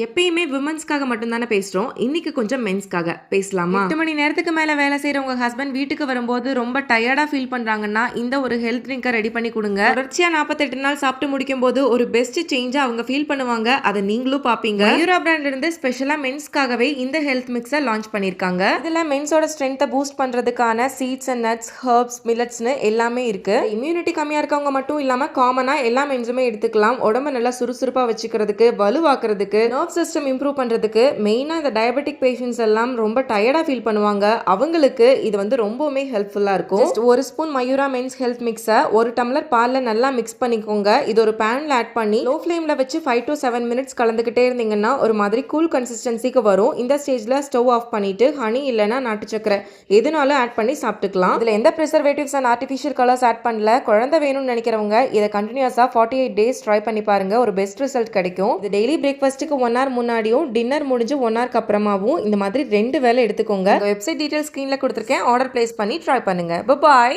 எப்பயுமே விமன்ஸ்க்காக மட்டும் தானே பேசுறோம். இன்னைக்கு கொஞ்சம் மென்ஸ்க்காக பேசலாமா? 8 மணி நேரத்துக்கு மேல வேலை செய்ற உங்க ஹஸ்பண்ட் வீட்டுக்கு வரும்போது ரொம்ப டயர்டா ஃபீல் பண்றாங்கன்னா, இந்த ஒரு ஹெல்த் ட்ரிங்க்க ரெடி பண்ணி குடுங்க. தொடர்ச்சியா 48 நாள் சாப்பிட்டு முடிக்கும்போது ஒரு பெஸ்ட் சேஞ்சா அவங்க ஃபீல் பண்ணுவாங்க. அத நீங்களும் பாப்பீங்க. மயூரா பிராண்ட்ல இருந்து ஸ்பெஷலா மென்ஸ்க்காகவே இந்த ஹெல்த் மிக்ஸ லான்ச் பண்ணிருக்காங்க. இதுல மென்ஸோட ஸ்ட்ரென்த்தை பூஸ்ட் பண்றதுக்கான சீட்ஸ் அண்ட் நட்ஸ், ஹெர்ப்ஸ், மில்லட்ஸ்னு எல்லாமே இருக்கு. இம்யூனிட்டி கம்மியா இருக்கவங்க மட்டும் இல்லாம காமனா எல்லா மென்ஸுமே எடுத்துக்கலாம். உடம்ப நல்லா சுறுசுறுப்பா வச்சுக்கிறதுக்கு, வலுவாக்குறதுக்கு, நர்வ் சிஸ்டம் இம்ப்ரூவ் பண்றதுக்கு, மெயினா இந்த டயபெட்டிக் பேஷண்ட்ஸ் எல்லாம் ரொம்ப டயர்டா ஃபீல் பண்ணுவாங்க. அவங்களுக்கு இது வந்து ரொம்பவுமே ஹெல்ப்ஃபுல்லா இருக்கும். ஜஸ்ட் ஒரு ஸ்பூன் மயூரா மென்ஸ் ஹெல்த் மிக்ஸை ஒரு டம்ளர் பால்ல நல்லா மிக்ஸ் பண்ணிக்கோங்க. இது ஒரு பேன்ல ஆட் பண்ணி லோ ஃப்ளேம்ல வச்சு 5 to 7 மினிட்ஸ் கலந்துக்கிட்டே இருந்தீங்கன்னா ஒரு மாதிரி கூல் கன்சிஸ்டன்சிக்கு வரும். இந்த ஸ்டேஜ்ல ஸ்டவ் ஆஃப் பண்ணிட்டு ஹனி இல்லைன்னா நாட்டு சக்கரை எதுனாலும் ஆட் பண்ணி சாப்பிட்டுக்கலாம். இதுல எந்த preservatives and artificial colours add பண்ணல. குழந்தை வேணும்னு நினைக்கிறவங்க இதை கண்டினியூஸா 48 டேஸ் ட்ரை பண்ணி பாருங்க. ஒரு பெஸ்ட் ரிசல்ட் கிடைக்கும். இது டெய்லி பிரேக்ஃபாஸ்ட்டுக்கு 1 hour முன்னாடியும் டின்னர் முடிஞ்சு 1 hour அப்புறமாவும் இந்த மாதிரி 2 வேளை எடுத்துக்கோங்க. வெப்சைட் டீடைல்ஸ் ஸ்க்ரீன்ல கொடுத்துருக்கேன். ஆர்டர் பிளேஸ் பண்ணி ட்ரை பண்ணுங்க. பாய்.